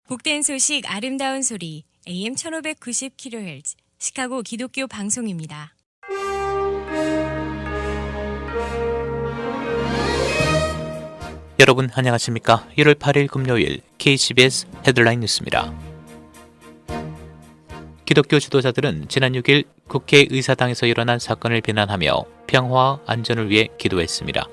복된 소식 아름다운 소리 AM 1590kHz 시카고 기독교 방송입니다. 여러분 안녕하십니까? 1월 8일 금요일 KCBS 헤드라인 뉴스입니다. 기독교 지도자들은 지난 6일 국회의사당에서 일어난 사건을 비난하며 평화와 안전을 위해 기도했습니다.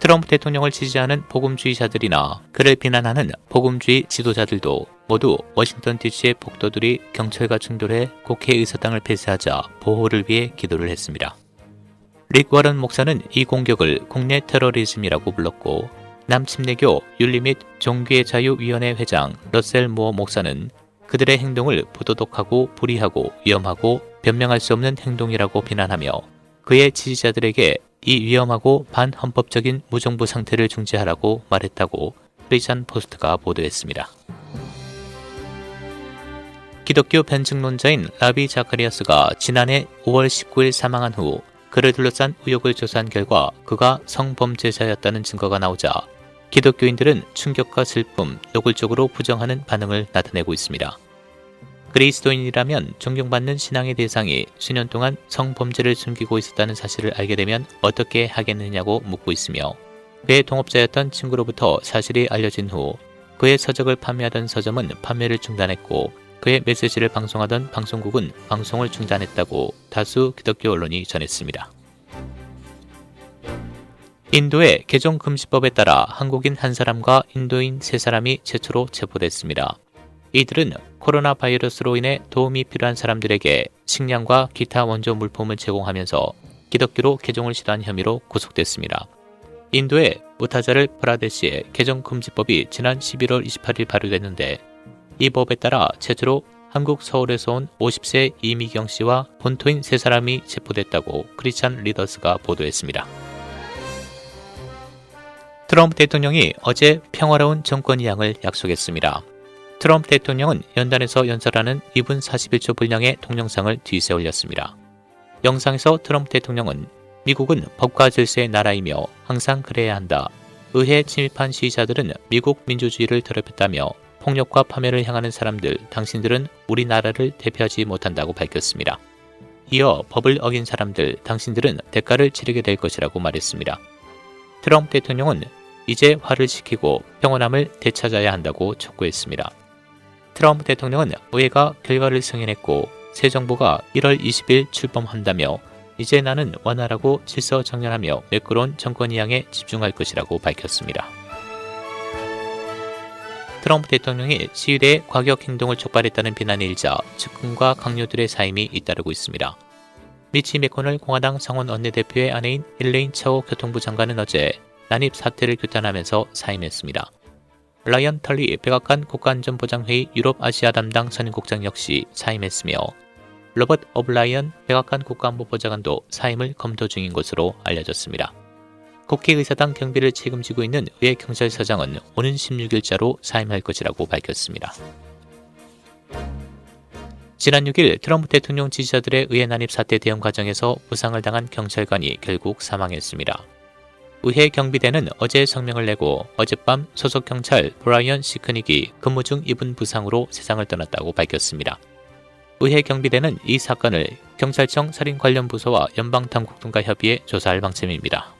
트럼프 대통령을 지지하는 복음주의자들이나 그를 비난하는 복음주의 지도자들도 모두 워싱턴 DC의 폭도들이 경찰과 충돌해 국회의사당을 폐쇄하자 보호를 위해 기도를 했습니다. 릭 워런 목사는 이 공격을 국내 테러리즘이라고 불렀고, 남침례교 윤리 및 종교의 자유위원회 회장 러셀 무어 목사는 그들의 행동을 부도덕하고 불의하고 위험하고 변명할 수 없는 행동이라고 비난하며 그의 지지자들에게 이 위험하고 반헌법적인 무정부 상태를 중지하라고 말했다고 크리스천 포스트가 보도했습니다. 기독교 변증론자인 라비 자카리아스가 지난해 5월 19일 사망한 후 그를 둘러싼 의혹을 조사한 결과 그가 성범죄자였다는 증거가 나오자 기독교인들은 충격과 슬픔, 노골적으로 부정하는 반응을 나타내고 있습니다. 그리스도인이라면 존경받는 신앙의 대상이 수년 동안 성범죄를 숨기고 있었다는 사실을 알게 되면 어떻게 하겠느냐고 묻고 있으며, 그의 동업자였던 친구로부터 사실이 알려진 후 그의 서적을 판매하던 서점은 판매를 중단했고 그의 메시지를 방송하던 방송국은 방송을 중단했다고 다수 기독교 언론이 전했습니다. 인도의 개종금지법에 따라 한국인 한 사람과 인도인 3사람이 최초로 체포됐습니다. 이들은 코로나 바이러스로 인해 도움이 필요한 사람들에게 식량과 기타 원조 물품을 제공하면서 기독교로 개종을 시도한 혐의로 구속됐습니다. 인도의 무타자를 프라데시의 개종금지법이 지난 11월 28일 발효됐는데, 이 법에 따라 최초로 한국 서울에서 온 50세 이미경 씨와 본토인 3사람이 체포됐다고 크리스천 리더스가 보도했습니다. 트럼프 대통령이 어제 평화로운 정권 이양을 약속했습니다. 트럼프 대통령은 연단에서 연설하는 2분 41초 분량의 동영상을 뒤세 올렸습니다. 영상에서 트럼프 대통령은 미국은 법과 질서의 나라이며 항상 그래야 한다. 의회에 침입한 시위자들은 미국 민주주의를 더럽혔다며 폭력과 파멸을 향하는 사람들, 당신들은 우리나라를 대표하지 못한다고 밝혔습니다. 이어 법을 어긴 사람들, 당신들은 대가를 치르게 될 것이라고 말했습니다. 트럼프 대통령은 이제 화를 식히고 평온함을 되찾아야 한다고 촉구했습니다. 트럼프 대통령은 의회가 결과를 승인했고 새 정부가 1월 20일 출범한다며 이제 나는 원활하고 질서 정연하며 매끄러운 정권 이양에 집중할 것이라고 밝혔습니다. 트럼프 대통령이 시위대의 과격 행동을 촉발했다는 비난이 일자 측근과 강요들의 사임이 잇따르고 있습니다. 미치 매코널 공화당 상원 원내대표의 아내인 일레인 차오 교통부 장관은 어제 난입 사태를 규탄하면서 사임했습니다. 라이언 털리 백악관 국가안전보장회의 유럽아시아 담당 선임국장 역시 사임했으며, 로버트 오블라이언 백악관 국가안보보좌관도 사임을 검토 중인 것으로 알려졌습니다. 국회의사당 경비를 책임지고 있는 의회 경찰서장은 오는 16일자로 사임할 것이라고 밝혔습니다. 지난 6일 트럼프 대통령 지지자들의 의회 난입 사태 대응 과정에서 부상을 당한 경찰관이 결국 사망했습니다. 의회 경비대는 어제 성명을 내고 어젯밤 소속 경찰 브라이언 시크닉이 근무 중 입은 부상으로 세상을 떠났다고 밝혔습니다. 의회 경비대는 이 사건을 경찰청 살인 관련 부서와 연방당국 등과 협의해 조사할 방침입니다.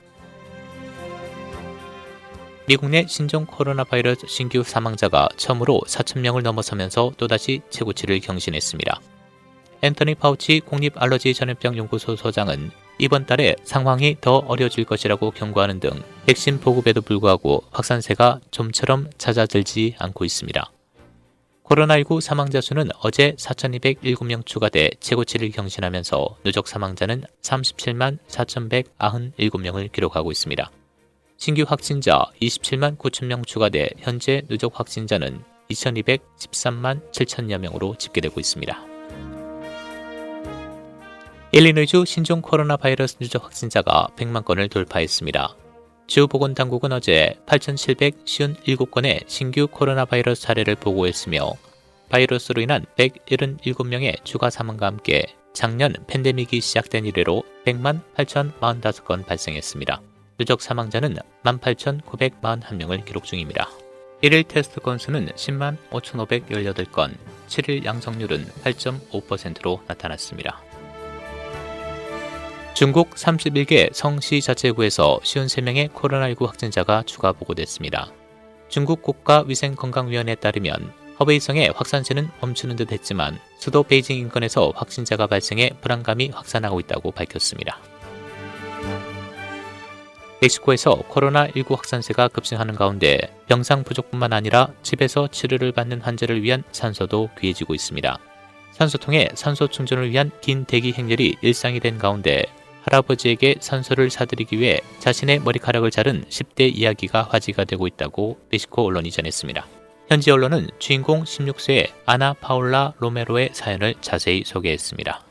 미국 내 신종 코로나 바이러스 신규 사망자가 처음으로 4,000명을 넘어서면서 또다시 최고치를 경신했습니다. 앤토니 파우치 국립알러지전염병연구소 소장은 이번 달에 상황이 더 어려질 것이라고 경고하는 등 백신 보급에도 불구하고 확산세가 좀처럼 잦아들지 않고 있습니다. 코로나19 사망자 수는 어제 4,207명 추가돼 최고치를 경신하면서 누적 사망자는 37만 4,197명을 기록하고 있습니다. 신규 확진자 27만 9천명 추가돼 현재 누적 확진자는 2,213만 7천여 명으로 집계되고 있습니다. 일리노이주 신종 코로나 바이러스 누적 확진자가 100만 건을 돌파했습니다. 주 보건당국은 어제 8,757건의 신규 코로나 바이러스 사례를 보고했으며, 바이러스로 인한 177명의 추가 사망과 함께 작년 팬데믹이 시작된 이래로 100만 8,045건 발생했습니다. 누적 사망자는 18,941명을 기록 중입니다. 1일 테스트 건수는 10만 5,518건, 7일 양성률은 8.5%로 나타났습니다. 중국 31개 성시자체구에서 53명의 코로나19 확진자가 추가 보고됐습니다. 중국 국가위생건강위원회에 따르면 허베이성의 확산세는 멈추는 듯 했지만 수도 베이징 인근에서 확진자가 발생해 불안감이 확산하고 있다고 밝혔습니다. 멕시코에서 코로나19 확산세가 급증하는 가운데 병상 부족뿐만 아니라 집에서 치료를 받는 환자를 위한 산소도 귀해지고 있습니다. 산소통에 산소 충전을 위한 긴 대기 행렬이 일상이 된 가운데 할아버지에게 산소를 사드리기 위해 자신의 머리카락을 자른 10대 이야기가 화제가 되고 있다고 멕시코 언론이 전했습니다. 현지 언론은 주인공 16세의 아나 파울라 로메로의 사연을 자세히 소개했습니다.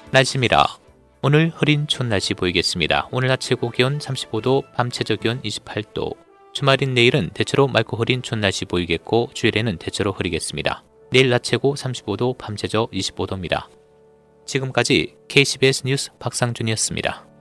날씨입니다. 오늘 흐린 추운 날씨 보이겠습니다. 오늘 낮 최고 기온 35도, 밤 최저 기온 28도. 주말인 내일은 대체로 맑고 흐린 추운 날씨 보이겠고 주일에는 대체로 흐리겠습니다. 내일 낮 최고 35도, 밤 최저 25도입니다. 지금까지 KCBS 뉴스 박상준이었습니다.